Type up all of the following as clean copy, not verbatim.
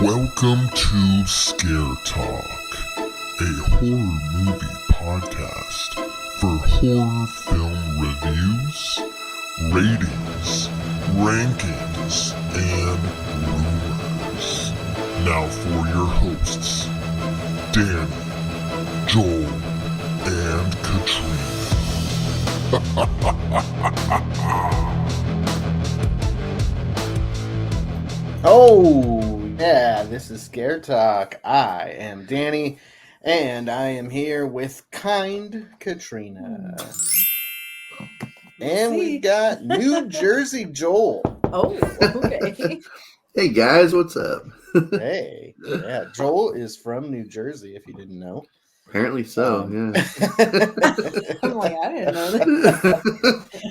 Welcome to Scare Talk, a horror movie podcast for horror film reviews, ratings, rankings, and rumors. Now for your hosts, Danny, Joel, and Katrina. Oh, yeah, this is Scare Talk. I am Danny, and I am here with kind Katrina. And we've got New Jersey Joel. Oh, okay. Hey guys, what's up? Hey, yeah, Joel is from New Jersey, if you didn't know. Apparently so, yeah. I'm like, I didn't know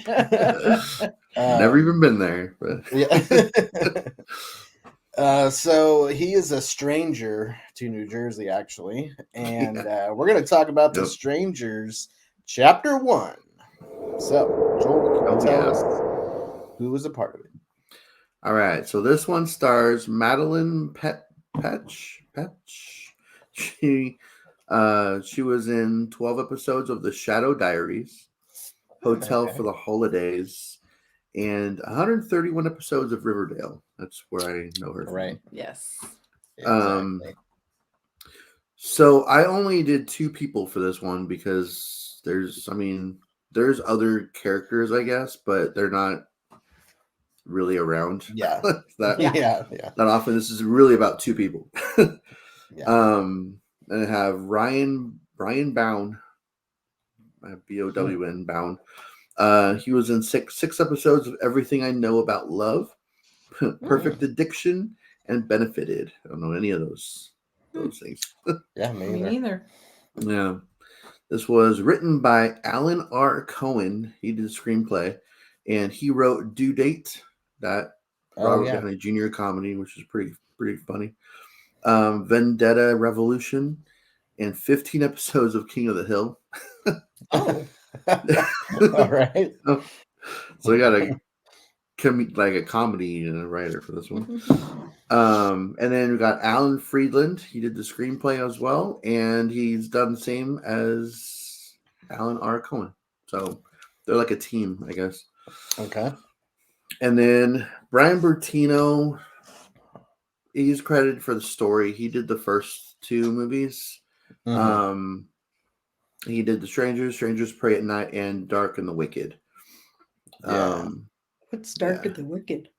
that. Never even been there, but yeah. So he is a stranger to New Jersey, actually, and we're going to talk about The Strangers, Chapter 1. So, Joel, can you tell us who was a part of it? All right, so this one stars Madeline Petch. She was in 12 episodes of The Shadow Diaries, Hotel for the Holidays, and 131 episodes of Riverdale. That's where I know her from. Right. Yes. Exactly. So I only did 2 people for this one because there's other characters, I guess, but they're not really around. Yeah. that often. This is really about 2 people. And I have Ryan Bound, Bow'n Bound. He was in six episodes of Everything I Know About Love, Perfect Addiction, and Benefited. I don't know any of those things. Yeah, me neither. Yeah. This was written by Alan R. Cohen. He did the screenplay, and he wrote Due Date, that Robert Downey Jr. comedy, which is pretty funny. Vendetta Revolution, and 15 episodes of King of the Hill. Oh. All right. So I got a comedy writer for this one. And then we got Alan Friedland. He did the screenplay as well, and he's done the same as Alan R. Cohen. So they're like a team, I guess. Okay. And then Brian Bertino, he's credited for the story. He did the first 2 movies. Mm-hmm. He did The Strangers Pray at Night, and Dark and the Wicked. Yeah. What's Dark and the Wicked?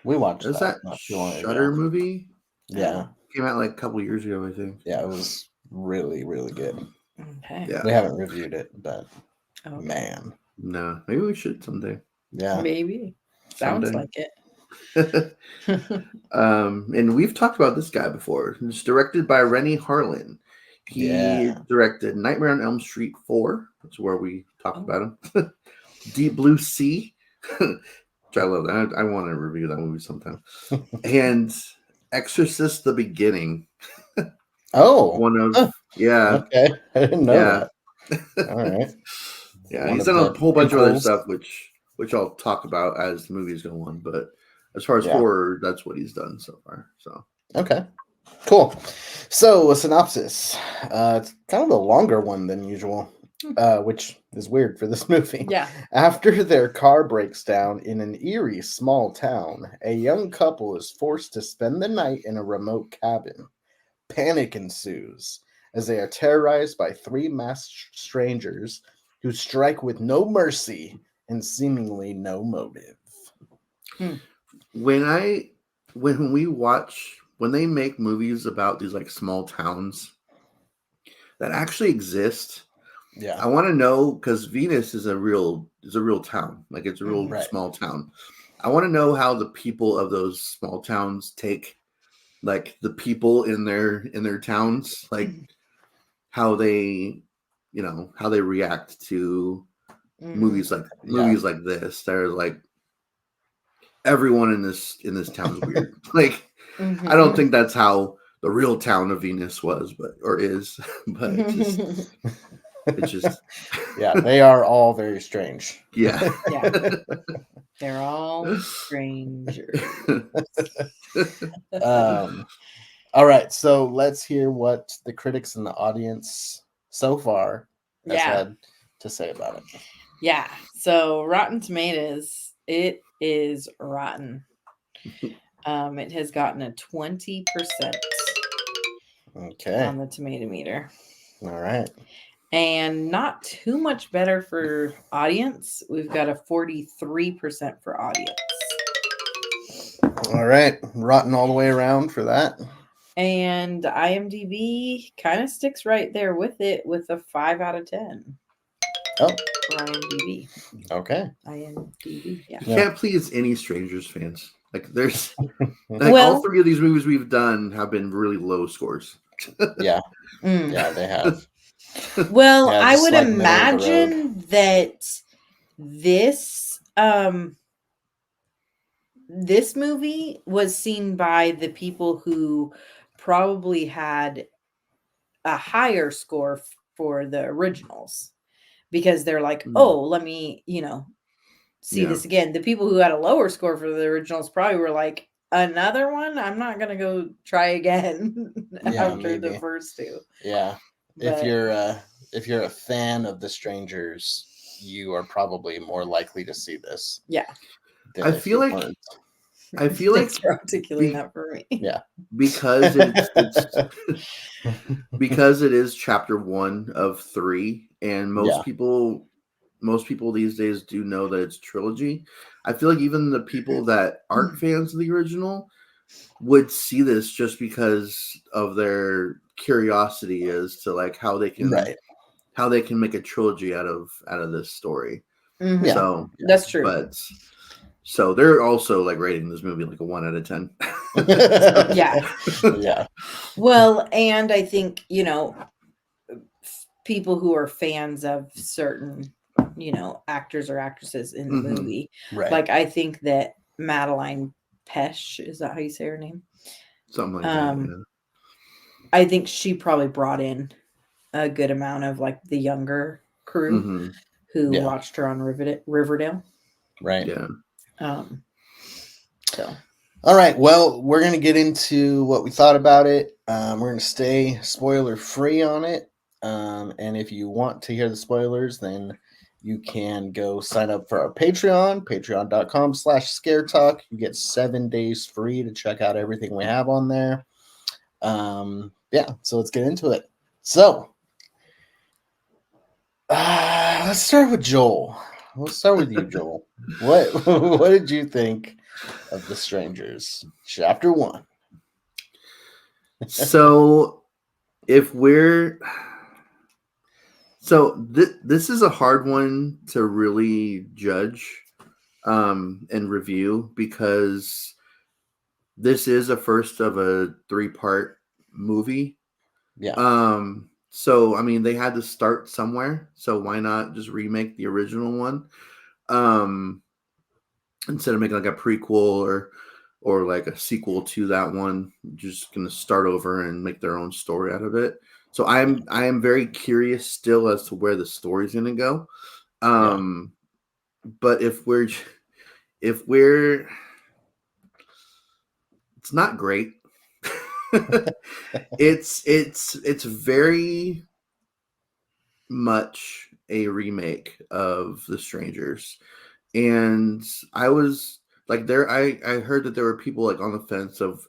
We watched Is that Shudder movie? Yeah. Came out like a couple years ago, I think. Yeah, it was really, really good. Okay. Yeah. We haven't reviewed it, but man. No, maybe we should someday. Yeah. Maybe. Sounds someday. like it. And we've talked about this guy before. It's directed by Rennie Harlan. He directed Nightmare on Elm Street 4. That's where we talked about him. Deep Blue Sea. Which I love that. I want to review that movie sometime. And Exorcist: The Beginning. Okay. I didn't know that. All right. Yeah, he's done a whole bunch of other stuff, which I'll talk about as the movies go on. But as far as horror, that's what he's done so far. So okay, cool. So a synopsis. It's kind of a longer one than usual, which is weird for this movie. Yeah. After their car breaks down in an eerie small town, a young couple is forced to spend the night in a remote cabin. Panic ensues as they are terrorized by 3 masked strangers who strike with no mercy and seemingly no motive. When they make movies about these like small towns that actually exist, I want to know, because Venus is a real town, like it's a real small town. I want to know how the people of those small towns take like the people in their towns, like how they react to movies like this. They're like, everyone in this town is weird. Like, I don't think that's how the real town of Venus was, but It's just yeah, they are all very strange. yeah. Yeah. They're all strangers. All right, so let's hear what the critics and the audience so far has had to say about it. Yeah. So Rotten Tomatoes, it is rotten. It has gotten a 20% on the tomato meter. All right. And not too much better for audience. We've got a 43% for audience. All right. Rotten all the way around for that. And IMDb kind of sticks right there with it with a 5 out of 10. Oh. For IMDb. Okay. IMDb, yeah. You can't please any Strangers fans. Like there's like all three of these movies we've done have been really low scores. Yeah. Yeah, they have. Well, I would imagine that this this movie was seen by the people who probably had a higher score for the originals because they're like, oh, let me, see this again. The people who had a lower score for the originals probably were like, another one? I'm not gonna go try again after the first two. Yeah. But if you're a fan of The Strangers, you are probably more likely to see this. Yeah. I feel like Thanks for articulating that for me. Yeah. Because it's because it is chapter 1 of 3, and most people these days do know that it's trilogy. I feel like even the people that aren't fans of the original would see this just because of their curiosity as to like how they can make a trilogy out of this story. Mm-hmm. So that's true. But so they're also like rating this movie like a 1 out of 10. Yeah. Well, and I think, people who are fans of certain, actors or actresses in the movie, like I think that Madeline Pesh, is that how you say her name? Something like that. Yeah. I think she probably brought in a good amount of like the younger crew who watched her on Riverdale. Right. Yeah. So. All right. Well, we're going to get into what we thought about it. We're going to stay spoiler free on it. And if you want to hear the spoilers, then you can go sign up for our Patreon, patreon.com/scaretalk. You get 7 days free to check out everything we have on there. So let's get into it. So let's start with Joel. Let's start with you, Joel. What did you think of The Strangers, Chapter 1? So this is a hard one to really judge and review because this is a first of a 3-part movie. Yeah. So I mean they had to start somewhere, so why not just remake the original one instead of making like a prequel or like a sequel to that one. Just gonna start over and make their own story out of it. So I am very curious still as to where the story's gonna go. But if we're it's not great. It's very much a remake of The Strangers, and I was like I heard that there were people like on the fence of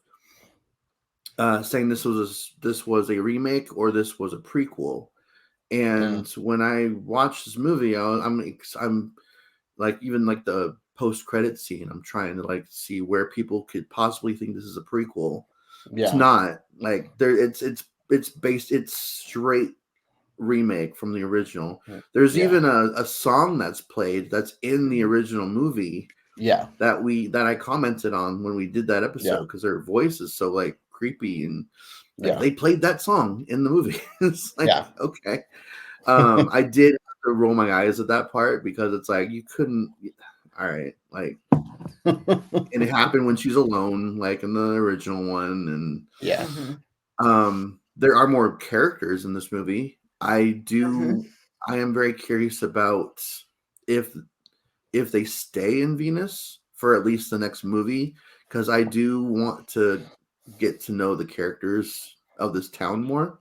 saying this was a remake or this was a prequel. And when I watched this movie, I'm like, even like the post-credit scene, I'm trying to like see where people could possibly think this is a prequel. It's not. Like it's straight remake from the original. There's even a song that's played that's in the original movie. Yeah. That I commented on when we did that episode because their voice is so like creepy and like, they played that song in the movie. It's like okay. I did have to roll my eyes at that part because it's like you couldn't. All right, like, and it happened when she's alone, like in the original one, and there are more characters in this movie. I do I am very curious about if they stay in Venus for at least the next movie, because I do want to get to know the characters of this town more,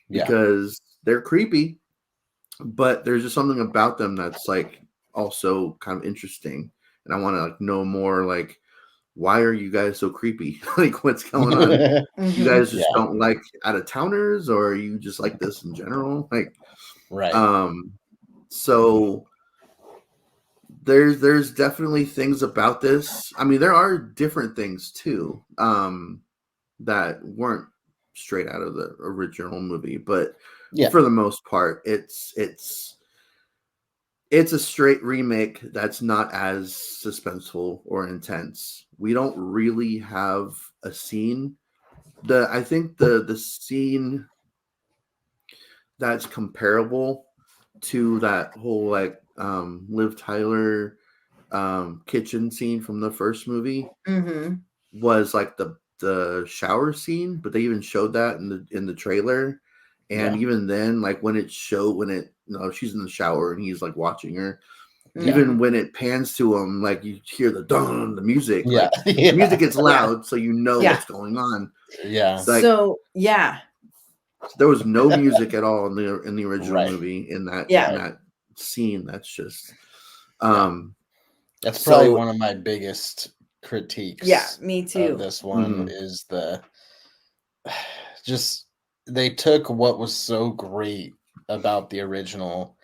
because they're creepy, but there's just something about them that's like also kind of interesting, and I want to like know more, like, why are you guys so creepy? Like, what's going on? You guys just don't like out of towners, or you just like this in general? Like, so there's definitely things about this. I mean, there are different things too, that weren't straight out of the original movie, but for the most part, it's a straight remake that's not as suspenseful or intense. We don't really have a scene. I think the scene that's comparable to that whole like Liv Tyler kitchen scene from the first movie was like the shower scene, but they even showed that in the trailer. And even then, like when she's in the shower and he's like watching her, even when it pans to him, like you hear the music, like the music gets loud, so you know what's going on. Like, so there was no music at all in the original movie in that scene. That's just that's probably one of my biggest critiques. Yeah, me too. Of this one is just they took what was so great about the original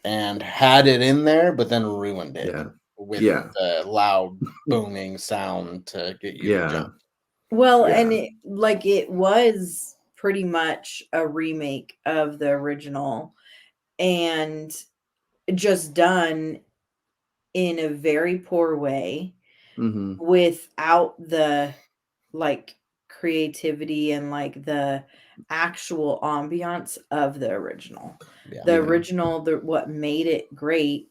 and had it in there, but then ruined it with the loud booming sound to get you to jump. Well, and it was pretty much a remake of the original, and just done in a very poor way, without the like creativity and like the actual ambiance of the original. Original, what made it great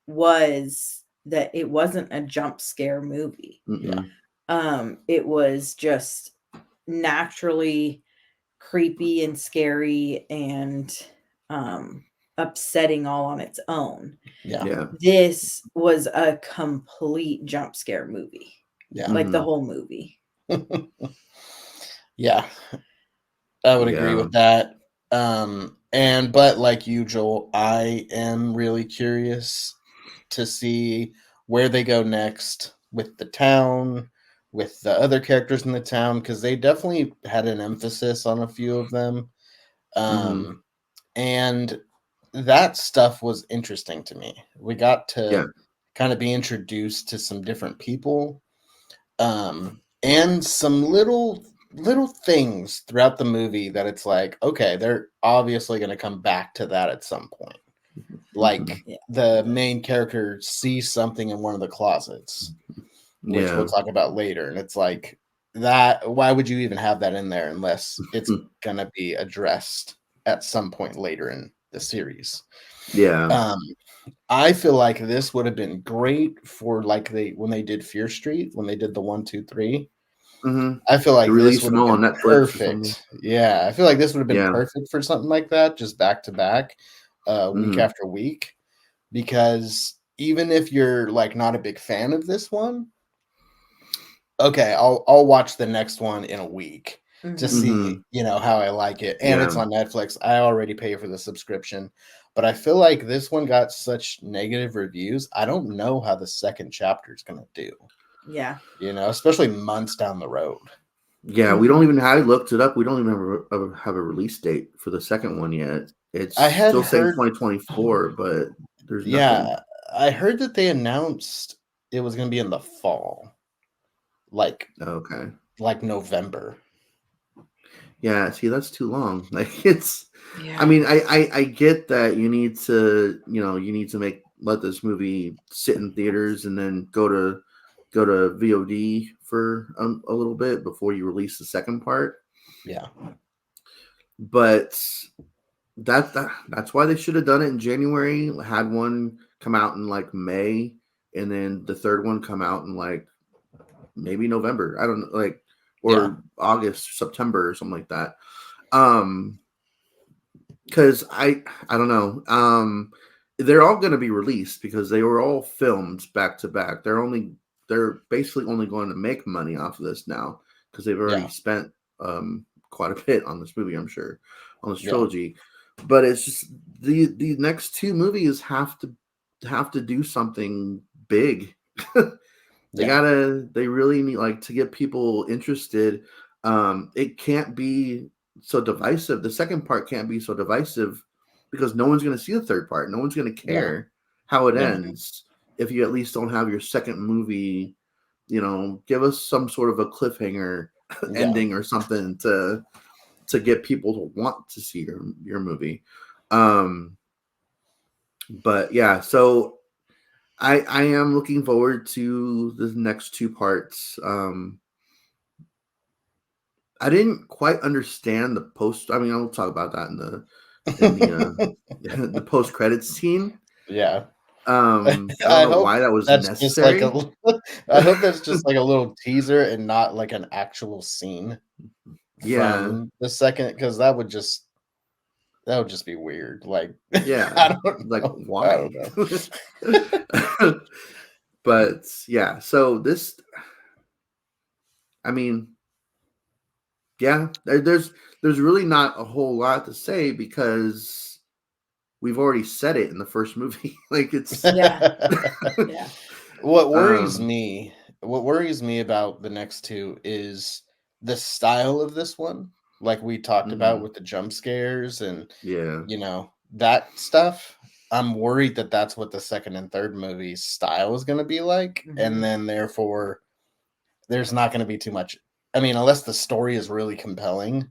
was that it wasn't a jump scare movie. It was just naturally creepy and scary and upsetting all on its own. This was a complete jump scare movie. Like the whole movie. I would agree with that. But like you, Joel, I am really curious to see where they go next with the town, with the other characters in the town, because they definitely had an emphasis on a few of them. And that stuff was interesting to me. We got to kind of be introduced to some different people, and some little things throughout the movie that it's like, okay, they're obviously going to come back to that at some point. Like the main character sees something in one of the closets, which we'll talk about later. And it's like that. Why would you even have that in there unless it's going to be addressed at some point later in the series? I feel like this would have been great for like when they did Fear Street, when they did the 1, 2, 3. I feel like this would have been perfect. Yeah, I feel like this would have been perfect for something like that, just back to back, week after week. Because even if you're like not a big fan of this one, okay, I'll watch the next one in a week to see how I like it. And it's on Netflix. I already pay for the subscription. But I feel like this one got such negative reviews. I don't know how the second chapter is going to do. Yeah. Especially months down the road. Yeah, we don't even have, I looked it up. We don't even have a release date for the second one yet. It's still saying 2024, but there's nothing. Yeah, I heard that they announced it was going to be in the fall. Like November. Yeah, see, that's too long. Like I mean, I get that you need to let this movie sit in theaters and then go to VOD for a little bit before you release the second part. Yeah. But that's why they should have done it in January, had one come out in like May, and then the third one come out in like maybe November. I don't know, like, or August, September, or something like that. because I don't know. They're all going to be released because they were all filmed back to back. They're basically only going to make money off of this now because they've already spent quite a bit on this movie, I'm sure, on this trilogy. But it's just the next two movies have to do something big. They really need, like, to get people interested. It can't be so divisive. The second part can't be so divisive because no one's going to see the third part. No one's going to care how it ends if you at least don't have your second movie. Give us some sort of a cliffhanger ending or something to get people to want to see your movie. But yeah, so I am looking forward to the next two parts. I didn't quite understand the post. I mean, I'll talk about that in the the post credits scene. Yeah. I don't know why that was necessary. I hope that's just like a little teaser and not like an actual scene. From the second, because that would just be weird. Like, I don't like know. why? I don't know. But yeah, so this, I mean, yeah, there's really not a whole lot to say because we've already said it in the first movie. Like, it's yeah. What worries me about the next two is the style of this one, like we talked about with the jump scares and that stuff. I'm worried that that's what the second and third movie's style is going to be like, and then therefore there's not going to be too much. I mean, unless the story is really compelling,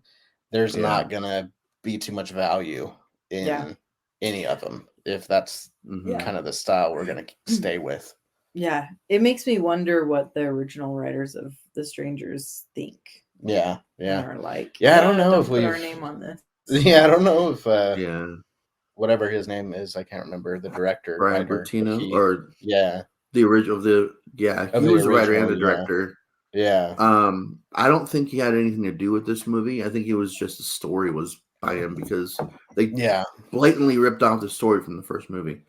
there's not going to be too much value in any of them if that's kind of the style we're going to stay with. Yeah, it makes me wonder what the original writers of The Strangers think. Yeah. They're like, I don't know if we put our name on this. Yeah, I don't know if whatever his name is, I can't remember, the director, Brian writer, Bertino, the original he was the writer and the director. Yeah. I don't think he had anything to do with this movie. I think it was just the story was by him because they blatantly ripped off the story from the first movie.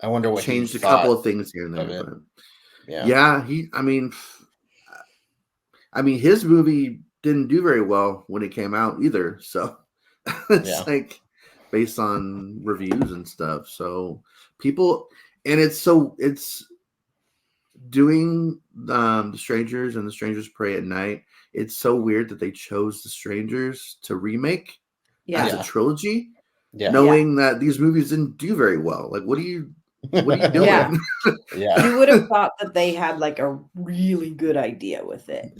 I wonder what changed he a couple of things here and there. But I mean, his movie didn't do very well when it came out either. So it's like based on reviews and stuff. So people, and it's doing The Strangers and The Strangers Pray at Night. It's so weird that they chose The Strangers to remake as a trilogy, knowing that these movies didn't do very well. Like, what are you doing? You would have thought that they had like a really good idea with it.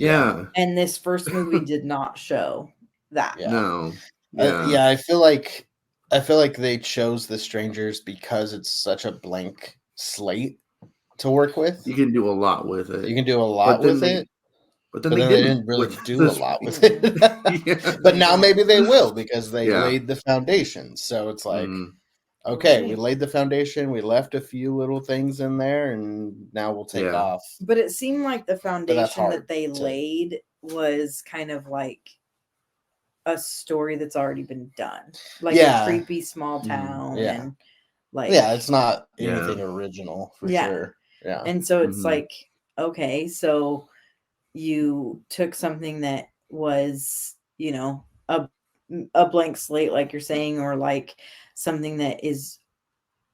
And this first movie did not show that. No. I feel like they chose The Strangers because it's such a blank slate to work with. You can do a lot with it. But then they didn't really do a lot with it. But now maybe they will because they laid the foundation. So it's like, okay, we laid the foundation. We left a few little things in there, and now we'll take off. But it seemed like the foundation that they laid was kind of like a story that's already been done, like a creepy small town, and like it's not anything original for sure. Yeah, and so it's like, okay, so you took something that was, a blank slate, like you're saying, or like something that is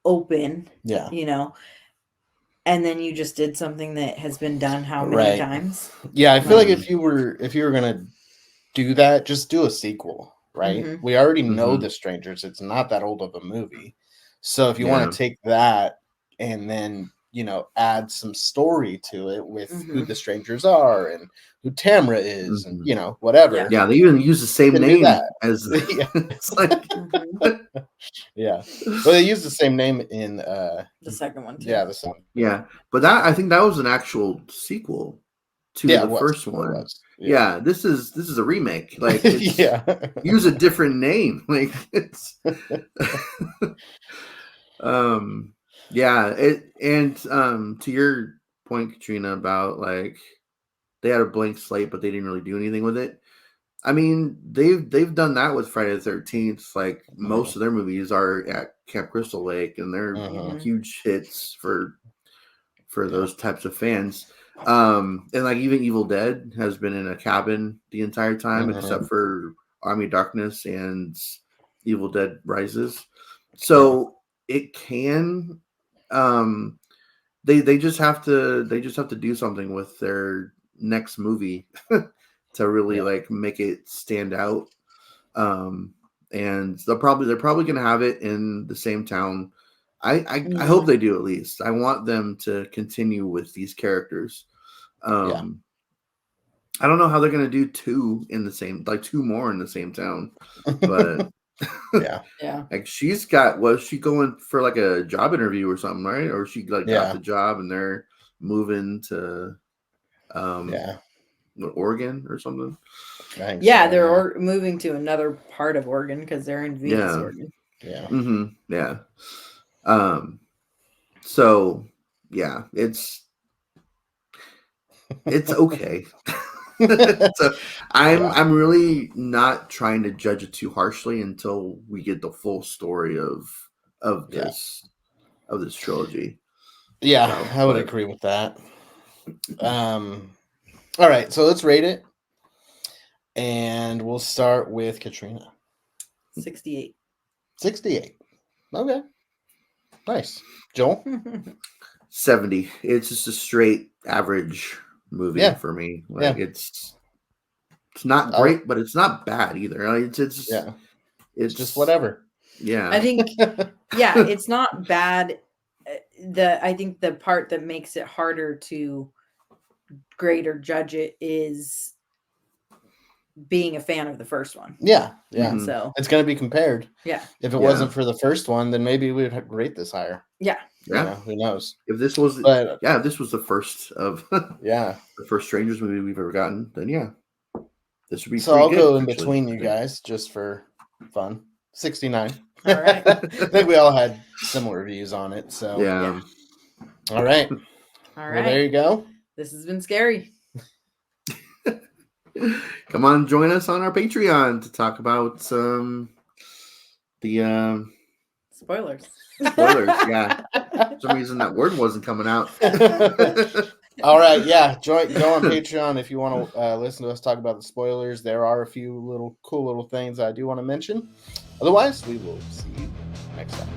open, and then you just did something that has been done how many times? I feel like if you were gonna do that, just do a sequel, right? We already know The Strangers. It's not that old of a movie. So if you want to take that and then, add some story to it with who the strangers are and who Tamra is and, whatever. Yeah, they even use the same name as it's like Well, they use the same name in the second one too. Yeah, the second. Yeah. But I think that was an actual sequel to the first one. Yeah, this is a remake. Like, use a different name. Like, it's to your point, Katrina, about like they had a blank slate but they didn't really do anything with it. I mean, they've done that with Friday the 13th. Like most of their movies are at Camp Crystal Lake, and they're huge hits for those types of fans. And like even Evil Dead has been in a cabin the entire time, except for Army of Darkness and Evil Dead Rises. So it can. They just have to do something with their next movie to really like make it stand out. And they're probably gonna have it in the same town. I hope they do at least. I want them to continue with these characters. I don't know how they're gonna do two more in the same town, but like she's got, was she going for like a job interview or something, right? Or she like got the job and they're moving to Oregon or something. They're moving to another part of Oregon because they're in Venus, Oregon. So yeah, it's okay. So I'm really not trying to judge it too harshly until we get the full story of this trilogy. Yeah, I would agree with that. All right, so let's rate it. And we'll start with Katrina. 68. 68. Okay. Nice. Joel? 70. It's just a straight average movie for me. Like it's not great, but it's not bad either. It's just whatever. Yeah. I think it's not bad. I think the part that makes it harder to grade or judge it is being a fan of the first one. Yeah. So it's going to be compared. Yeah. If it wasn't for the first one, then maybe we would rate this higher. Yeah. Who knows? If this was if this was the first of the first Strangers movie we've ever gotten, then this would be so I'll go in between you guys just for fun. 69. All right. I think we all had similar views on it. So All right. Well, there you go. This has been scary. Come on, join us on our Patreon to talk about the spoilers. Yeah. For some reason that word wasn't coming out. All right, go on Patreon if you want to listen to us talk about the spoilers. There are a few cool little things I do want to mention. Otherwise, we will see you next time.